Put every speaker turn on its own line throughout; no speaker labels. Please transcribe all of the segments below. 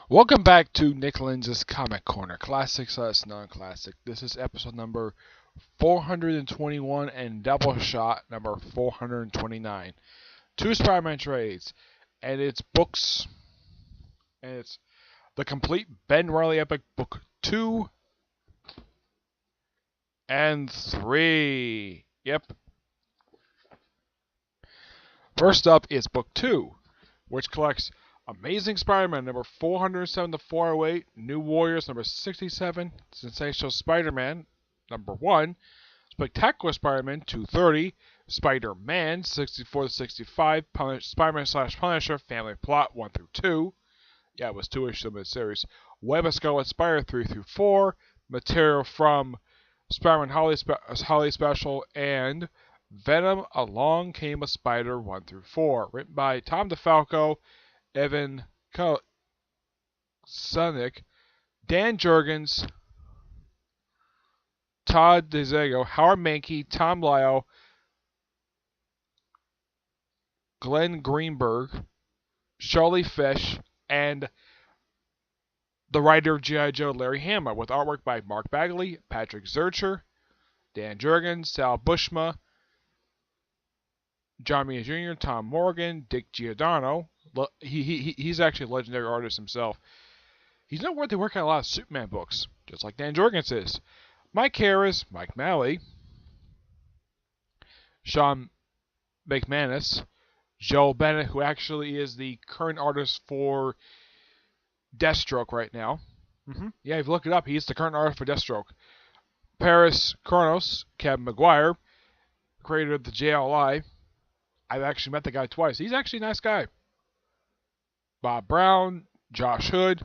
Welcome back to Nick Lenz's Comic Corner, classic/non-classic. This is episode number 421 and Doubleshot number 429. Two SpiderMan trades, and it's books, and it's the complete Ben Reilly epic book 2 and 3. Yep. First up is book 2, which collects Amazing Spider-Man number 407 to 408, New Warriors number 67, Sensational Spider-Man number 1, Spectacular Spider-Man 230, Spider-Man 64 to 65, Spider-Man/Punisher Family Plot 1 through 2. Yeah, it was 2 issues of the series. Web of Scarlet Spider 3 through 4, material from Spider-Man Holiday Special, and Venom Along Came a Spider 1 through 4, written by Tom DeFalco, Evan Sonic, Dan Jurgens, Todd DeZago, Howard Mankey, Tom Lyle, Glenn Greenberg, Charlie Fish, and the writer of G.I. Joe, Larry Hama, with artwork by Mark Bagley, Patrick Zurcher, Dan Jurgens, Sal Buscema, John Romita Jr., Tom Morgan, Dick Giordano. He's actually a legendary artist himself. He's noteworthy working on a lot of Superman books, just like Dan Jurgens is. Mike Harris, Mike Malley, Sean McManus, Joel Bennett, who actually is the current artist for Deathstroke right now. Yeah, if you look it up, he's the current artist for Deathstroke. Paris Kronos, Kevin McGuire, creator of the JLI. I've actually met the guy twice. He's actually a nice guy. Bob Brown, Josh Hood,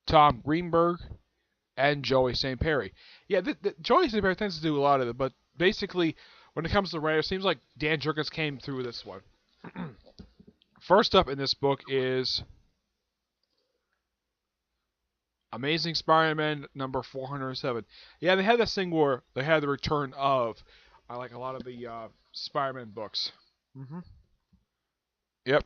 Tom Greenberg, and Joey St. Perry. Yeah, Joey St. Perry tends to do a lot of it, but basically, when it comes to the writer, it seems like Dan Jurgens came through this one. First up in this book is Amazing Spider-Man number 407. Yeah, they had this thing where they had the return of, I like a lot of the Spider-Man books. Yep.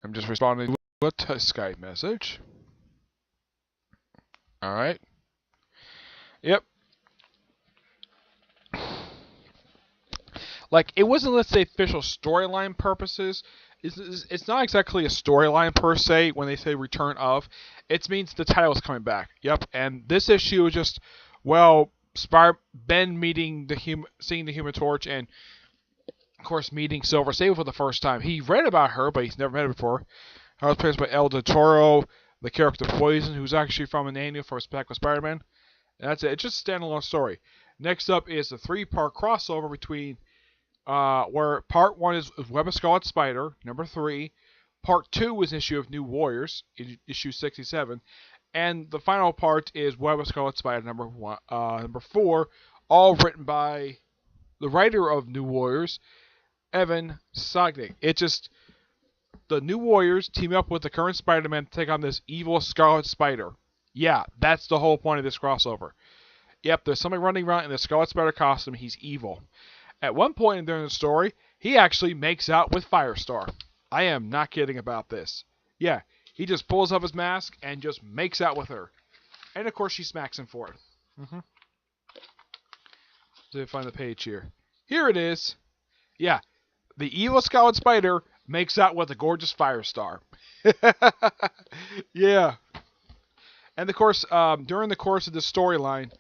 I'm just responding with a Skype message. Alright. Yep. Like, it wasn't, let's say, official storyline purposes. It's not exactly a storyline per se when they say return of. It means the title is coming back. Yep. And this issue is just, well, Ben meeting seeing the Human Torch, and of course meeting Silver Sable for the first time. He read about her, but he's never met her before. Her was played by El Toro, the character Poison, who's actually from an annual for Spectacular Spider-Man. And that's it. It's just a standalone story. Next up is the 3-part crossover between where part 1 is Web of Scarlet Spider, number 3. Part 2 is issue of New Warriors, issue 67. And the final part is Web of Scarlet Spider, number 4, all written by the writer of New Warriors, Evan Sonic. It's just the New Warriors team up with the current Spider-Man to take on this evil Scarlet Spider. Yeah, that's the whole point of this crossover. Yep, there's somebody running around in the Scarlet Spider costume. He's evil. At one point during the story, he actually makes out with Firestar. I am not kidding about this. Yeah, he just pulls up his mask and just makes out with her. And of course, she smacks him for it. Let me find the page here. Here it is. Yeah, the evil Scarlet Spider makes out with a gorgeous Firestar. Yeah. And of course, during the course of this storyline,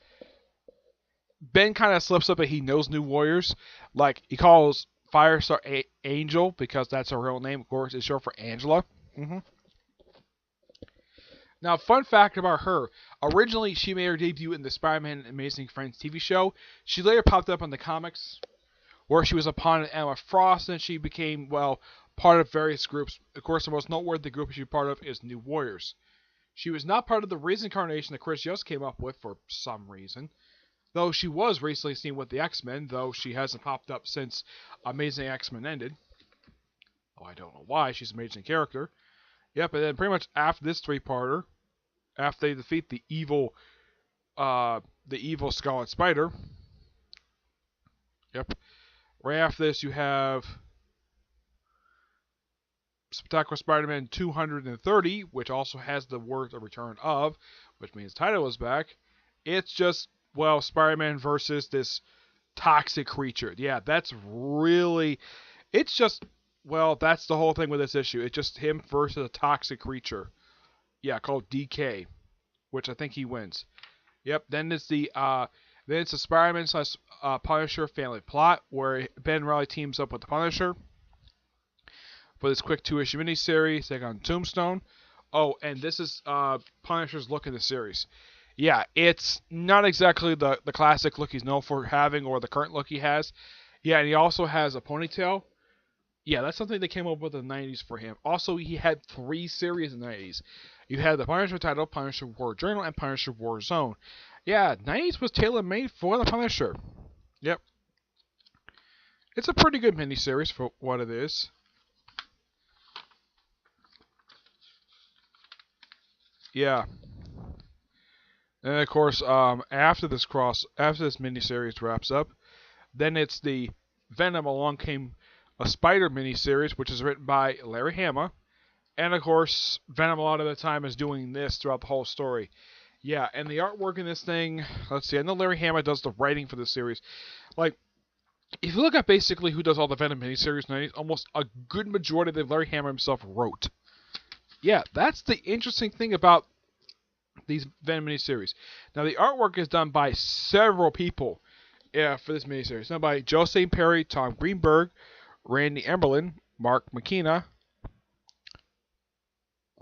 Ben kind of slips up that he knows New Warriors. Like, he calls Firestar Angel, because that's her real name, of course. It's short for Angela. Now, fun fact about her. Originally, she made her debut in the Spider-Man Amazing Friends TV show. She later popped up in the comics, where she was a pawn in Emma Frost, and she became, well, part of various groups. Of course, the most noteworthy group she's part of is New Warriors. She was not part of the reincarnation that Chris Yost came up with for some reason. Though she was recently seen with the X-Men, though she hasn't popped up since Amazing X-Men ended. Oh, I don't know why. She's an amazing character. Yep, and then pretty much after this 3-parter, after they defeat the evil Scarlet Spider. Yep. Right after this, you have Spectacular Spider-Man 230, which also has the word "the return of," which means the title is back. It's just, well, Spider-Man versus this toxic creature. Yeah, that's really, it's just, well, that's the whole thing with this issue. It's just him versus a toxic creature. Yeah, called DK, which I think he wins. Yep. Then it's the Spider-Man slash Punisher family plot where Ben Reilly teams up with the Punisher for this quick 2-issue miniseries. They got Tombstone. Oh, and this is Punisher's look in the series. Yeah, it's not exactly the classic look he's known for having or the current look he has. Yeah, and he also has a ponytail. Yeah, that's something they came up with in the 90s for him. Also, he had 3 series in the 90s. You had the Punisher title, Punisher War Journal, and Punisher War Zone. Yeah, 90s was tailor-made for the Punisher. Yep. It's a pretty good miniseries for what it is. Yeah. And of course, after this miniseries wraps up, then it's the Venom Along Came a Spider miniseries, which is written by Larry Hama. And of course, Venom a lot of the time is doing this throughout the whole story. Yeah, and the artwork in this thing, let's see, I know Larry Hama does the writing for this series. Like, if you look at basically who does all the Venom miniseries, almost a good majority that Larry Hama himself wrote. Yeah, that's the interesting thing about these Venom miniseries. Now, the artwork is done by several people for this miniseries. Done by Joe St. Perry, Tom Greenberg, Randy Emberlin, Mark McKenna,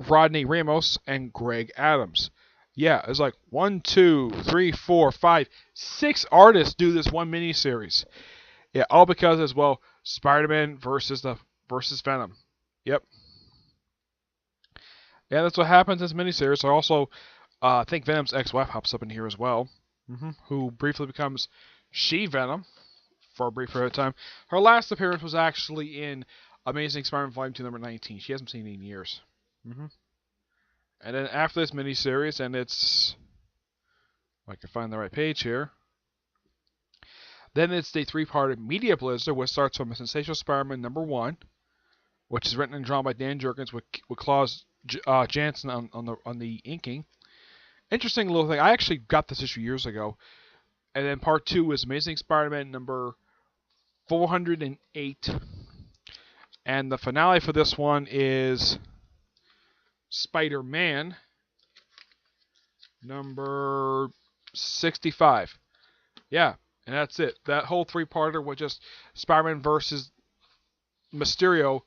Rodney Ramos, and Greg Adams. Yeah, it's like 1, 2, 3, 4, 5, 6 artists do this one miniseries. Yeah, all because as well, Spider-Man versus Venom. Yep. Yeah, that's what happens in this miniseries. I also think Venom's ex-wife pops up in here as well, who briefly becomes She-Venom for a brief period of time. Her last appearance was actually in Amazing Spider-Man Volume 2, number 19. She hasn't seen it in years. And then after this miniseries, and it's, if I can find the right page here, then it's the 3-part Media Blizzard, which starts from a Sensational Spider-Man number 1, which is written and drawn by Dan Jurgens with Klaus Janson on the inking. Interesting little thing. I actually got this issue years ago. And then part 2 is Amazing Spider-Man number 408. And the finale for this one is SpiderMan number 65. Yeah, and that's it. That whole 3-parter was just Spider-Man versus Mysterio,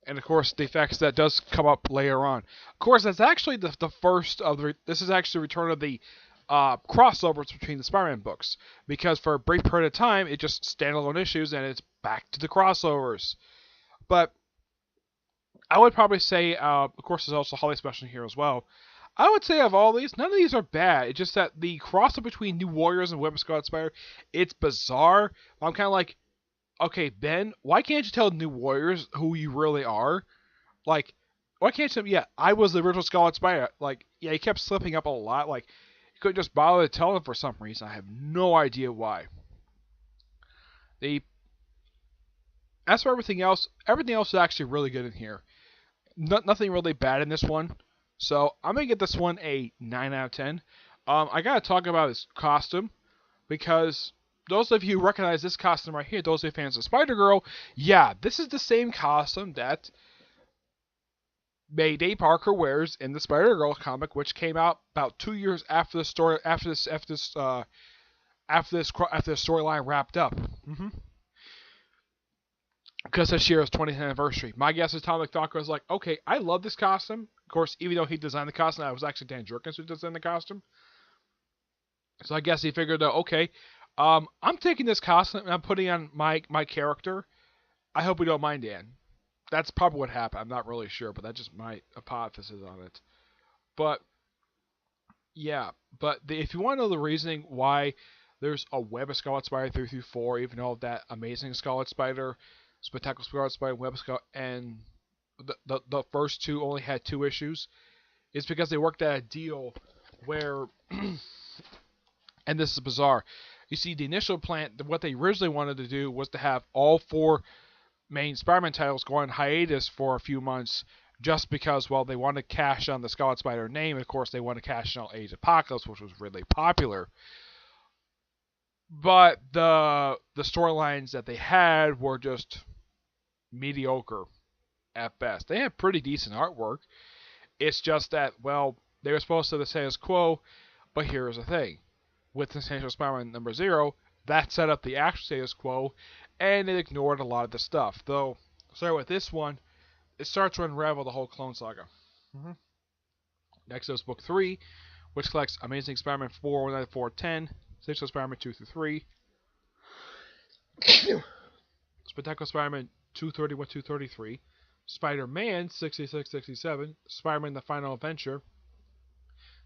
and of course the effects that does come up later on. Of course, that's actually the first of the. This is actually the return of the crossovers between the Spider-Man books, because for a brief period of time it just standalone issues, and it's back to the crossovers. But I would probably say, of course, there's also Holiday Special here as well. I would say of all these, none of these are bad. It's just that the crossover between New Warriors and Web of Scarlet Spider, it's bizarre. I'm kind of like, okay, Ben, why can't you tell New Warriors who you really are? Like, why can't you tell them, yeah, I was the original Scarlet Spider? Like, yeah, he kept slipping up a lot. Like, you couldn't just bother to tell them for some reason. I have no idea why. As for everything else is actually really good in here. Nothing really bad in this one. So, I'm going to get this one a 9 out of 10. I got to talk about his costume, because those of you who recognize this costume right here, those of you fans of Spider-Girl, yeah, this is the same costume that Mayday Parker wears in the Spider-Girl comic, which came out about 2 years after the story, after this storyline wrapped up. Because this year is 20th anniversary. My guess is Tom McFalco was like, okay, I love this costume. Of course, even though he designed the costume, it was actually Dan Jurgens who designed the costume. So I guess he figured out, okay, I'm taking this costume and I'm putting on my character. I hope you don't mind, Dan. That's probably what happened. I'm not really sure, but that's just my hypothesis on it. But, yeah. But if you want to know the reasoning why there's a Web of Scarlet Spider 3 through 4, even though that Amazing Scarlet Spider, Spectacular Scarlet Spider, Web of Scarlet, and the first 2 only had 2 issues, it's because they worked out a deal where, and this is bizarre, you see, the initial plan, what they originally wanted to do was to have all 4 main Spider-Man titles go on hiatus for a few months just because, well, they want to cash on the Scarlet Spider name. Of course, they want to cash on Age of Apocalypse, which was really popular. But the storylines that they had were just mediocre at best. They had pretty decent artwork. It's just that, well, they were supposed to the status quo, but here's the thing. With the Sensational Spider-Man number 0, that set up the actual status quo, and it ignored a lot of the stuff. Though, starting with this one, it starts to unravel the whole Clone Saga. Next is Book 3, which collects Amazing Spider-Man 4, 194, 10, Sensational Spider-Man 2 through 3, Spectacular Spider-Man 231, 233, Spider-Man 66, 67, Spider-Man The Final Adventure,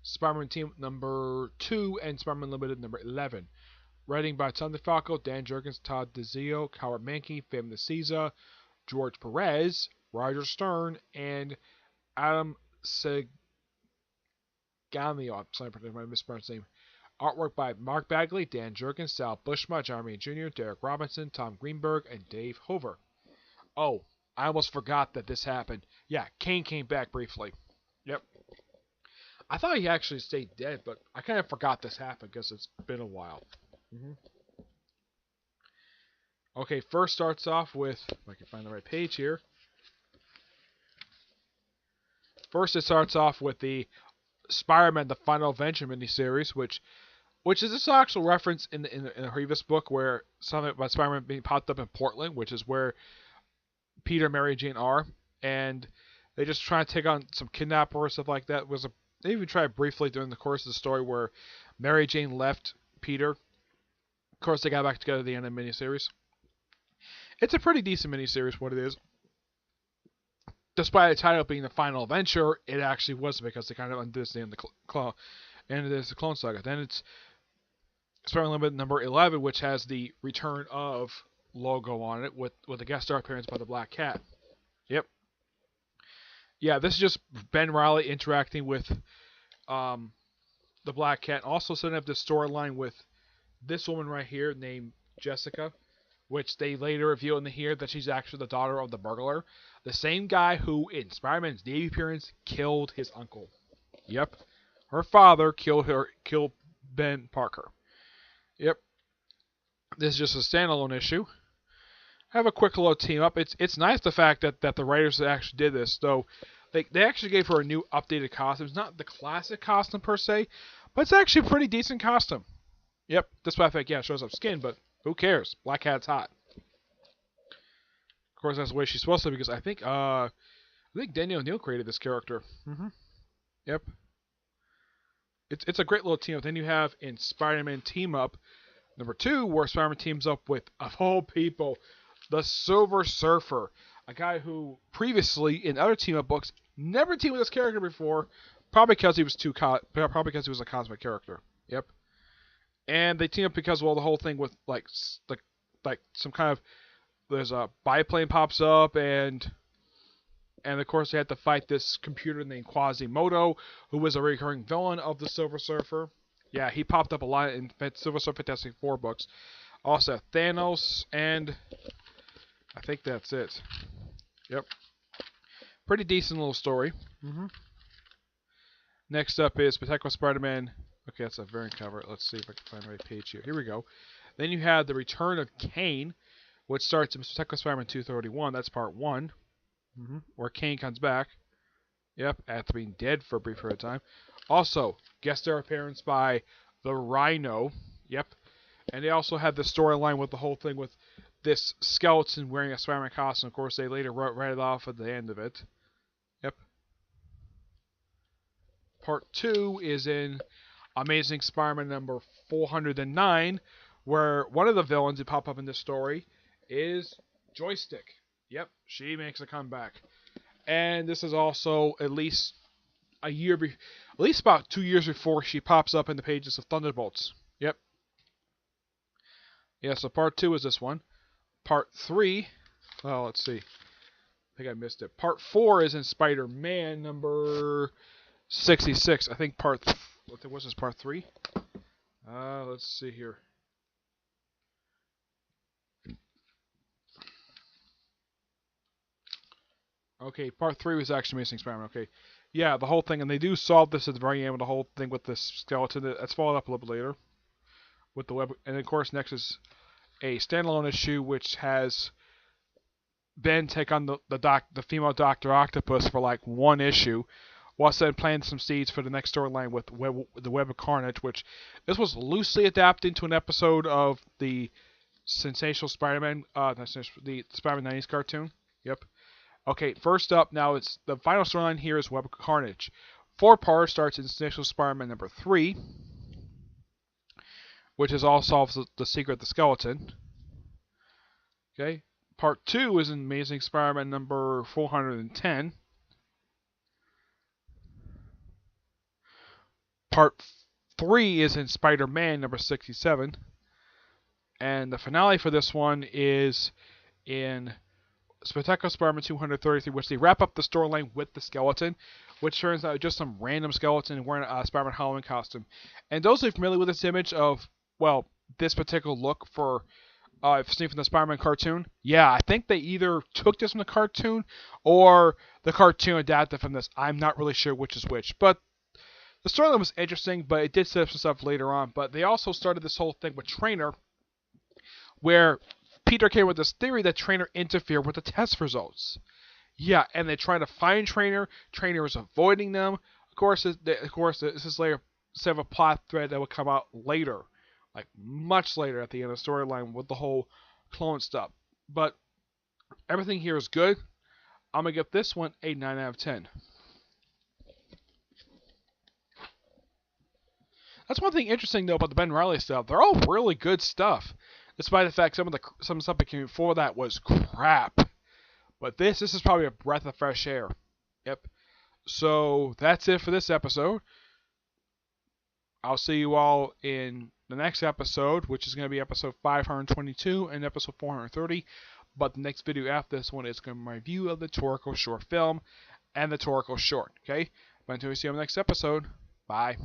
Spider-Man Team number 2, and Spider-Man Limited number 11. Writing by Tom DeFalco, Dan Jurgens, Todd DeZio, Howard Mankey, Fem Nicieza, George Perez, Roger Stern, and Adam Seganio. I'm sorry if I mispronounced his name. Artwork by Mark Bagley, Dan Jurgens, Sal Buscema, Jeremy Jr., Derek Robinson, Tom Greenberg, and Dave Hover. Oh, I almost forgot that this happened. Yeah, Kane came back briefly. Yep. I thought he actually stayed dead, but I kind of forgot this happened because it's been a while. Okay, first starts off with, if I can find the right page here. First, it starts off with the Spider-Man: The Final Adventure miniseries, which is this actual reference in the previous book where something about Spider-Man being popped up in Portland, which is where Peter and Mary Jane are, and they just try to take on some kidnapper or stuff like that. They even tried briefly during the course of the story where Mary Jane left Peter. Of course, they got back together at the end of the miniseries. It's a pretty decent miniseries, what it is. Despite the title being The Final Adventure, it actually wasn't because they kind of undid the end of the Clone Saga. Then it's Spider-Man Limited number 11, which has the Return of logo on it with a guest star appearance by the Black Cat. Yep. Yeah, this is just Ben Reilly interacting with the Black Cat. Also setting up this storyline with this woman right here named Jessica, which they later reveal in here that she's actually the daughter of the burglar. The same guy who, in Spider-Man's debut appearance, killed his uncle. Yep. Her father killed Ben Parker. Yep. This is just a standalone issue. Have a quick little team up. It's nice the fact that the writers actually did this, though they actually gave her a new updated costume. It's not the classic costume per se, but it's actually a pretty decent costume. Yep, despite the fact, yeah, it shows up skin, but who cares? Black Cat's hot. Of course, that's the way she's supposed to, because I think Daniel O'Neill created this character. Yep. It's a great little team up. Then you have in Spider-Man Team Up number 2, where Spider-Man teams up with, of all people, the Silver Surfer, a guy who previously in other team-up books never teamed with this character before, probably because he was a cosmic character. Yep. And they team up because, well, the whole thing with like some kind of, there's a biplane pops up, and of course they had to fight this computer named Quasimodo, who was a recurring villain of the Silver Surfer. Yeah, he popped up a lot in Silver Surfer Fantastic Four books. Also Thanos, and I think that's it. Yep. Pretty decent little story. Next up is Spectacular Spider-Man. Okay, that's a variant cover. Let's see if I can find the right page here. Here we go. Then you have The Return of Kane, which starts in Spectacular Spider-Man 231. That's part 1. Where Kane comes back. Yep, after being dead for a brief period of time. Also, guest star appearance by the Rhino. Yep. And they also had the storyline with the whole thing with this skeleton wearing a Spider-Man costume. Of course, they later write it off at the end of it. Yep. Part 2 is in Amazing Spider-Man number 409, where one of the villains who pop up in this story is Joystick. Yep, she makes a comeback. And this is also at least about 2 years before she pops up in the pages of Thunderbolts. Yep. Yeah, so part 2 is this one. Part 3, well, let's see. I think I missed it. Part 4 is in Spider-Man number 66. I think what's this, part 3? Let's see here. Okay, part 3 was actually Amazing Spider-Man. Okay, yeah, the whole thing, and they do solve this at the very end with the whole thing with this skeleton. That's followed up a little bit later with the web, and of course next is a standalone issue which has Ben take on the female Doctor Octopus for like one issue, while then planting some seeds for the next storyline with the Web of Carnage, which this was loosely adapted into an episode of the Sensational Spider-Man, the Spider-Man 90s cartoon. Yep. Okay, first up now it's the final storyline here is Web of Carnage. 4 parts starts in Sensational Spider-Man number 3, which is all solves the secret of the skeleton. Okay. Part 2 is in Amazing Spider-Man number 410. Part 3 is in Spider-Man number 67. And the finale for this one is in Spectacular Spider-Man 233, which they wrap up the storyline with the skeleton, which turns out just some random skeleton wearing a Spider-Man Halloween costume. And those who are familiar with this image of, well, this particular look for if seen from the Spider-Man cartoon, yeah, I think they either took this from the cartoon or the cartoon adapted from this. I'm not really sure which is which, but the storyline was interesting, but it did set up some stuff later on. But they also started this whole thing with Trainer, where Peter came with this theory that Trainer interfered with the test results. Yeah, and they tried to find Trainer. Trainer was avoiding them. Of course, this is later set of a plot thread that would come out later. Like, much later at the end of the storyline with the whole clone stuff. But everything here is good. I'm going to give this one a 9 out of 10. That's one thing interesting, though, about the Ben Reilly stuff. They're all really good stuff. Despite the fact some stuff that came before that was crap. But this is probably a breath of fresh air. Yep. So, that's it for this episode. I'll see you all in the next episode, which is going to be episode 522 and episode 430. But the next video after this one is going to be my review of the Toriko short film and the Toriko short. Okay? But until we see you on the next episode, bye.